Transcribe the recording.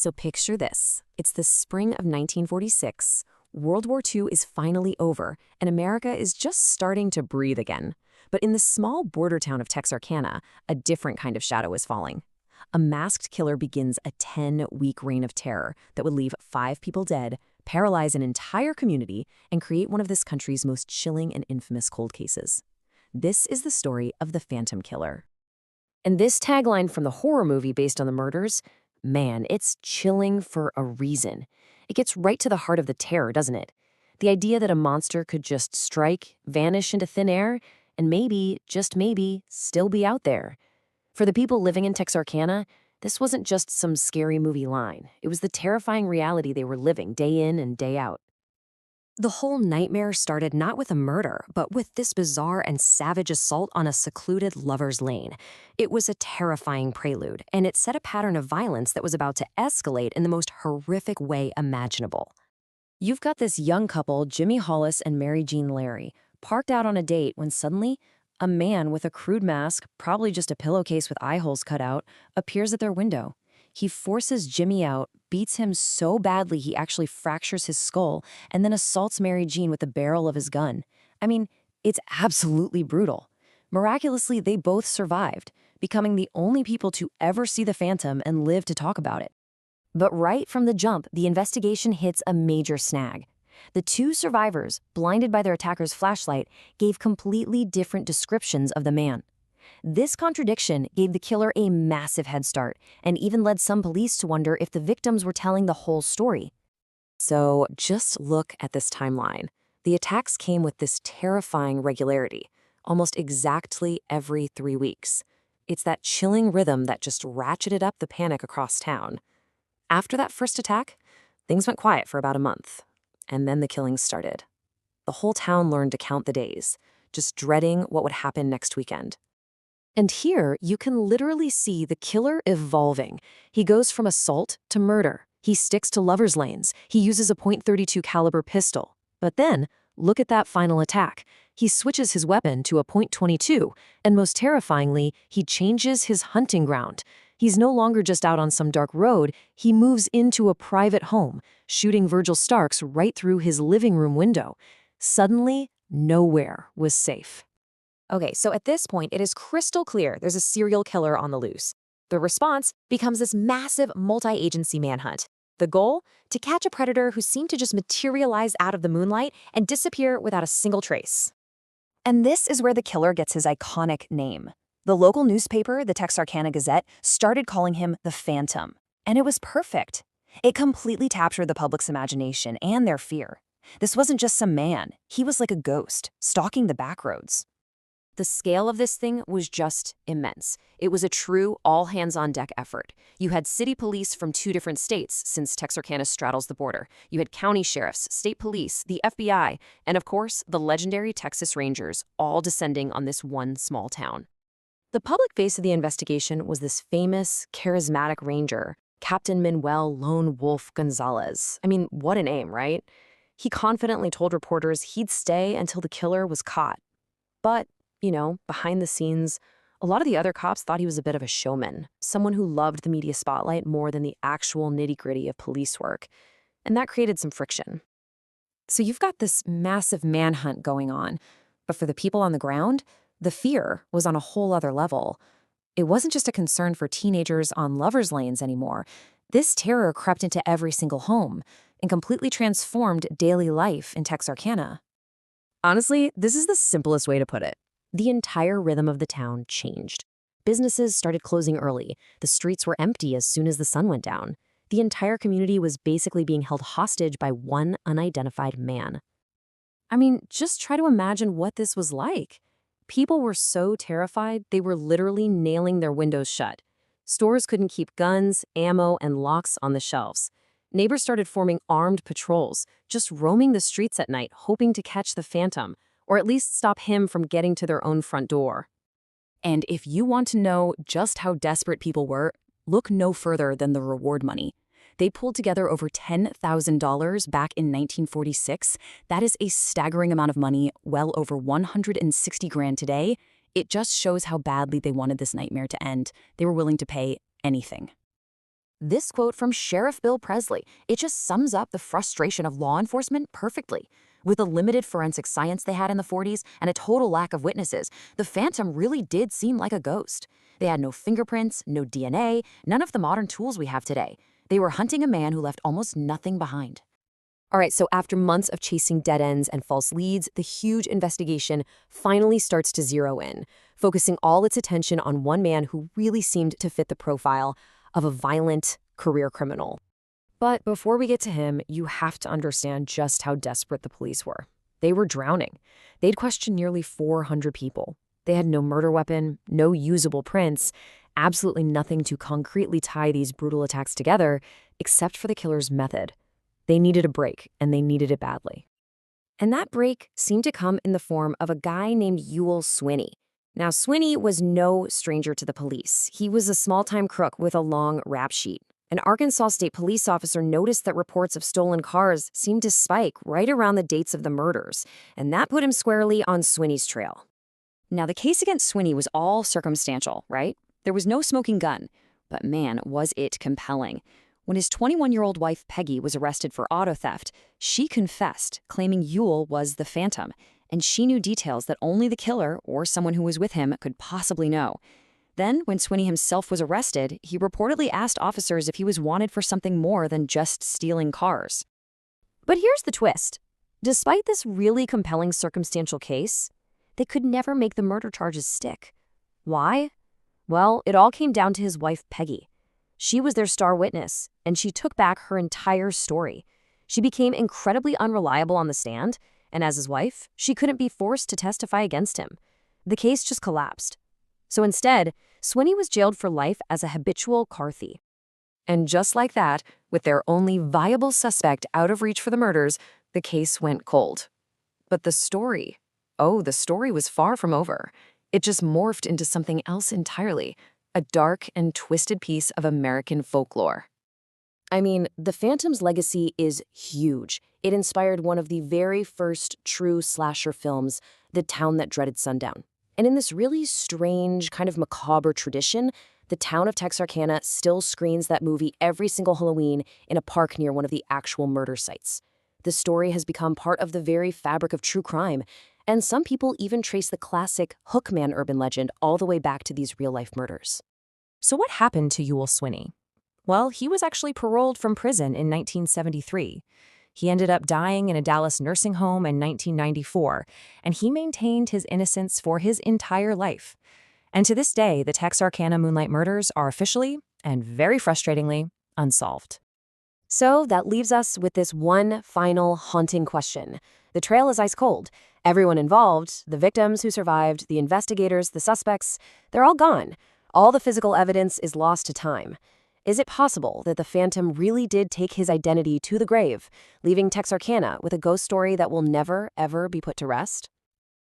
So picture this. It's the spring of 1946. World War II is finally over, and America is just starting to breathe again. But in the small border town of Texarkana, a different kind of shadow is falling. A masked killer begins a 10-week reign of terror that would leave 5 people dead, paralyze an entire community, and create one of this country's most chilling and infamous cold cases. This is the story of the Phantom Killer. And this tagline from the horror movie based on the murders, man, it's chilling for a reason. It gets right to the heart of the terror, doesn't it? The idea that a monster could just strike, vanish into thin air, and maybe, just maybe, still be out there. For the people living in Texarkana, this wasn't just some scary movie line. It was the terrifying reality they were living day in and day out. The whole nightmare started not with a murder, but with this bizarre and savage assault on a secluded lover's lane. It was a terrifying prelude, and it set a pattern of violence that was about to escalate in the most horrific way imaginable. You've got this young couple, Jimmy Hollis and Mary Jean Larry, parked out on a date when suddenly, a man with a crude mask, probably just a pillowcase with eye holes cut out, appears at their window. He forces Jimmy out, beats him so badly he actually fractures his skull, and then assaults Mary Jean with the barrel of his gun. I mean, it's absolutely brutal. Miraculously, they both survived, becoming the only people to ever see the Phantom and live to talk about it. But right from the jump, the investigation hits a major snag. The 2 survivors, blinded by their attacker's flashlight, gave completely different descriptions of the man. This contradiction gave the killer a massive head start and even led some police to wonder if the victims were telling the whole story. So just look at this timeline. The attacks came with this terrifying regularity, almost exactly every 3 weeks. It's that chilling rhythm that just ratcheted up the panic across town. After that first attack, things went quiet for about a month, and then the killings started. The whole town learned to count the days, just dreading what would happen next weekend. And here, you can literally see the killer evolving. He goes from assault to murder. He sticks to lovers' lanes. He uses a .32 caliber pistol. But then, look at that final attack. He switches his weapon to a .22, and most terrifyingly, he changes his hunting ground. He's no longer just out on some dark road, he moves into a private home, shooting Virgil Starks right through his living room window. Suddenly, nowhere was safe. Okay, so at this point, it is crystal clear there's a serial killer on the loose. The response becomes this massive multi-agency manhunt. The goal? To catch a predator who seemed to just materialize out of the moonlight and disappear without a single trace. And this is where the killer gets his iconic name. The local newspaper, the Texarkana Gazette, started calling him the Phantom. And it was perfect. It completely captured the public's imagination and their fear. This wasn't just some man. He was like a ghost, stalking the backroads. The scale of this thing was just immense. It was a true all-hands-on-deck effort. You had city police from 2 different states, since Texarkana straddles the border. You had county sheriffs, state police, the FBI, and of course, the legendary Texas Rangers, all descending on this one small town. The public face of the investigation was this famous, charismatic ranger, Captain Manuel Lone Wolf Gonzalez. I mean, what a name, right? He confidently told reporters he'd stay until the killer was caught. But behind the scenes, a lot of the other cops thought he was a bit of a showman, someone who loved the media spotlight more than the actual nitty-gritty of police work. And that created some friction. So you've got this massive manhunt going on, but for the people on the ground, the fear was on a whole other level. It wasn't just a concern for teenagers on lovers' lanes anymore. This terror crept into every single home and completely transformed daily life in Texarkana. Honestly, this is the simplest way to put it. The entire rhythm of the town changed. Businesses started closing early. The streets were empty as soon as the sun went down. The entire community was basically being held hostage by one unidentified man. I mean, just try to imagine what this was like. People were so terrified, they were literally nailing their windows shut. Stores couldn't keep guns, ammo, and locks on the shelves. Neighbors started forming armed patrols, just roaming the streets at night, hoping to catch the Phantom, or at least stop him from getting to their own front door. And if you want to know just how desperate people were, look no further than the reward money. They pulled together over $10,000 back in 1946. That is a staggering amount of money, well over 160 grand today. It just shows how badly they wanted this nightmare to end. They were willing to pay anything. This quote from Sheriff Bill Presley, it just sums up the frustration of law enforcement perfectly. With the limited forensic science they had in the 40s and a total lack of witnesses, the Phantom really did seem like a ghost. They had no fingerprints, no DNA, none of the modern tools we have today. They were hunting a man who left almost nothing behind. All right, so after months of chasing dead ends and false leads, the huge investigation finally starts to zero in, focusing all its attention on one man who really seemed to fit the profile of a violent career criminal. But before we get to him, you have to understand just how desperate the police were. They were drowning. They'd questioned nearly 400 people. They had no murder weapon, no usable prints, absolutely nothing to concretely tie these brutal attacks together, except for the killer's method. They needed a break, and they needed it badly. And that break seemed to come in the form of a guy named Ewell Swinney. Now, Swinney was no stranger to the police. He was a small-time crook with a long rap sheet. An Arkansas State police officer noticed that reports of stolen cars seemed to spike right around the dates of the murders, and that put him squarely on Swinney's trail. Now, the case against Swinney was all circumstantial, right? There was no smoking gun, but man, was it compelling. When his 21-year-old wife Peggy was arrested for auto theft, she confessed, claiming Ewell was the Phantom, and she knew details that only the killer or someone who was with him could possibly know. Then, when Swinney himself was arrested, he reportedly asked officers if he was wanted for something more than just stealing cars. But here's the twist. Despite this really compelling circumstantial case, they could never make the murder charges stick. Why? Well, it all came down to his wife Peggy. She was their star witness, and she took back her entire story. She became incredibly unreliable on the stand, and as his wife, she couldn't be forced to testify against him. The case just collapsed. So instead, Swinney was jailed for life as a habitual car thief. And just like that, with their only viable suspect out of reach for the murders, the case went cold. But the story was far from over. It just morphed into something else entirely. A dark and twisted piece of American folklore. I mean, the Phantom's legacy is huge. It inspired one of the very first true slasher films, The Town That Dreaded Sundown. And in this really strange, kind of macabre tradition, the town of Texarkana still screens that movie every single Halloween in a park near one of the actual murder sites. The story has become part of the very fabric of true crime, and some people even trace the classic Hookman urban legend all the way back to these real-life murders. So what happened to Ewell Swinney? Well, he was actually paroled from prison in 1973. He ended up dying in a Dallas nursing home in 1994, and he maintained his innocence for his entire life. And to this day, the Texarkana Moonlight Murders are officially, and very frustratingly, unsolved. So that leaves us with this one final haunting question. The trail is ice cold. Everyone involved, the victims who survived, the investigators, the suspects, they're all gone. All the physical evidence is lost to time. Is it possible that the Phantom really did take his identity to the grave, leaving Texarkana with a ghost story that will never, ever be put to rest?